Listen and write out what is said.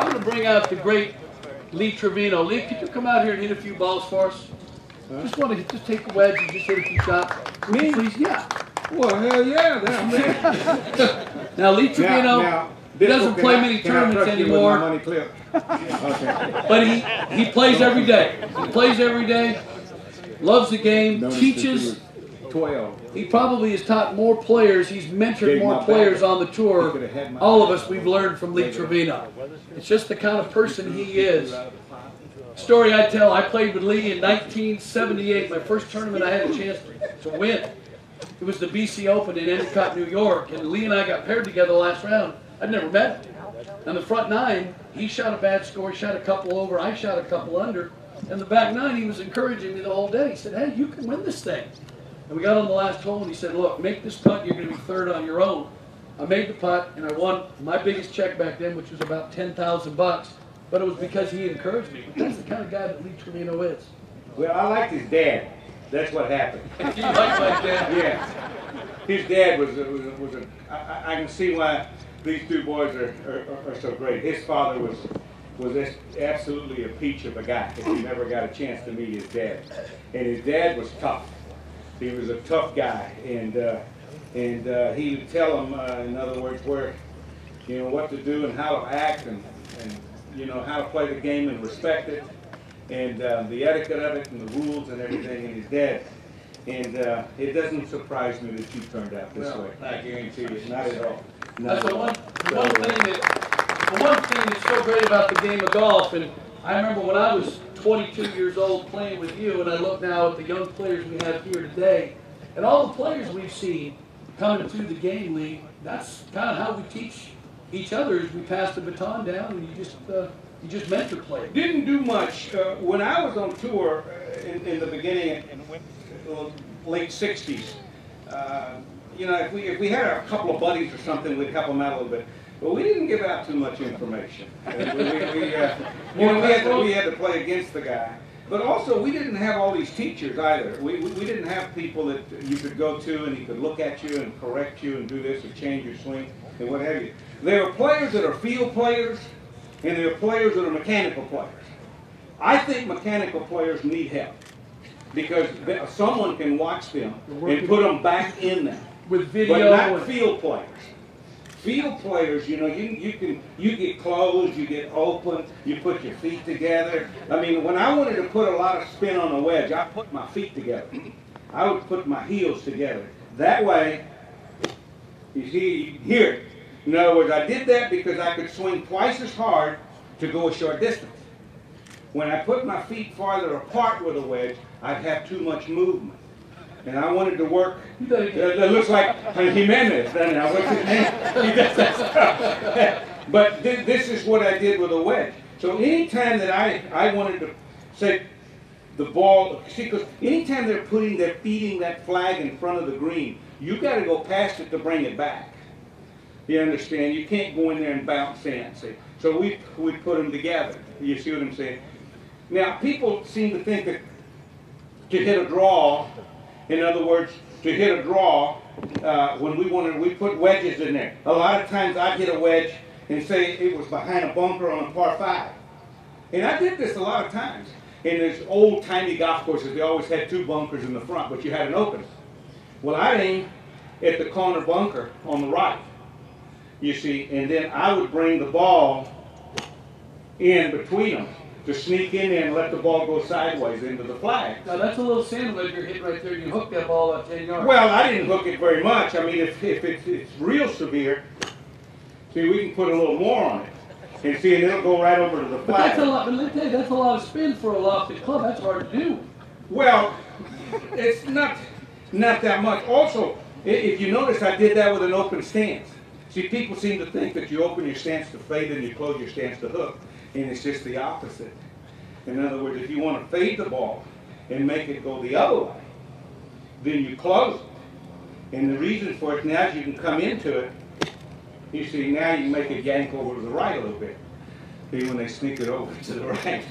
I'm going to bring out the great Lee Trevino. Lee, could you come out here and hit a few balls for us? Just want to just take a wedge and just hit a few shots. Me? Please, yeah. Well, hell yeah, that's me. Now, Lee Trevino, he doesn't play many tournaments anymore. Money clip? Okay. But he plays every day. He plays every day, loves the game, teaches. 12. He probably has taught more players. He's mentored more players on the tour. All of us, we've learned from Lee Trevino. It's just the kind of person he is. Story I tell, I played with Lee in 1978, my first tournament I had a chance to win. It was the BC Open in Endicott, New York, and Lee and I got paired together last round. I'd never met him. On the front nine, he shot a bad score, he shot a couple over, I shot a couple under. And the back nine, he was encouraging me the whole day. He said, hey, you can win this thing. And we got on the last hole, and he said, look, make this putt, you're going to be third on your own. I made the putt, and I won my biggest check back then, which was about $10,000. But it was because he encouraged me. But that's the kind of guy that Lee Trevino is. Well, I liked his dad. That's what happened. You like my dad? Yeah. His dad was a I can see why these two boys are so great. His father was absolutely a peach of a guy. If you never got a chance to meet his dad. And his dad was tough. He was a tough guy, and he would tell them, in other words, where, what to do and how to act, and how to play the game and respect it, and the etiquette of it and the rules and everything. And his dad, and it doesn't surprise me that you turned out this way. I guarantee you, not at all. That's the one thing that's so great about the game of golf. And I remember when I was 22 years old playing with you, and I look now at the young players we have here today, and all the players we've seen coming through the game, Lee, that's kind of how we teach each other, is we pass the baton down, and you just mentor players. Didn't do much. When I was on tour in the beginning, in the late 60s, if we had a couple of buddies or something, we'd help them out a little bit. But we didn't give out too much information. We had to play against the guy. But also, we didn't have all these teachers either. We didn't have people that you could go to and he could look at you and correct you and do this or change your swing and what have you. There are players that are field players, and there are players that are mechanical players. I think mechanical players need help because someone can watch them and put them back in them. With video. But not field players. Field players, you get closed, you get open, you put your feet together. I mean, when I wanted to put a lot of spin on a wedge, I put my feet together. I would put my heels together. That way, you see, here. In other words, I did that because I could swing twice as hard to go a short distance. When I put my feet farther apart with a wedge, I'd have too much movement. And I wanted to work, it looks like Jimenez, doesn't it? What's his name? He does that stuff. But this is what I did with a wedge. So anytime that I wanted to say the ball, see, because anytime they're feeding that flag in front of the green, you got to go past it to bring it back. You understand? You can't go in there and bounce in, see? So we put them together. You see what I'm saying? Now, people seem to think that to hit a draw, in other words, to hit a draw, when we put wedges in there. A lot of times I'd hit a wedge and say it was behind a bunker on a par 5. And I did this a lot of times. In those old-timey golf courses, they always had 2 bunkers in the front, but you had an opening. Well, I'd aim at the corner bunker on the right, you see, and then I would bring the ball in between them to sneak in there and let the ball go sideways into the flag. Now that's a little sandwich you're hitting right there. You hook that ball up 10 yards. Well, I didn't hook it very much. I mean, if it's real severe, see, we can put a little more on it. And see, and it'll go right over to the flag. But that's a lot, but let me tell you, that's a lot of spin for a lofted club. That's hard to do. Well, it's not that much. Also, if you notice, I did that with an open stance. See, people seem to think that you open your stance to fade and you close your stance to hook. And it's just the opposite. In other words, if you want to fade the ball and make it go the other way, then you close it. And the reason for it, now as you can come into it, you see, now you can make it yank over to the right a little bit. See, when they sneak it over to the right.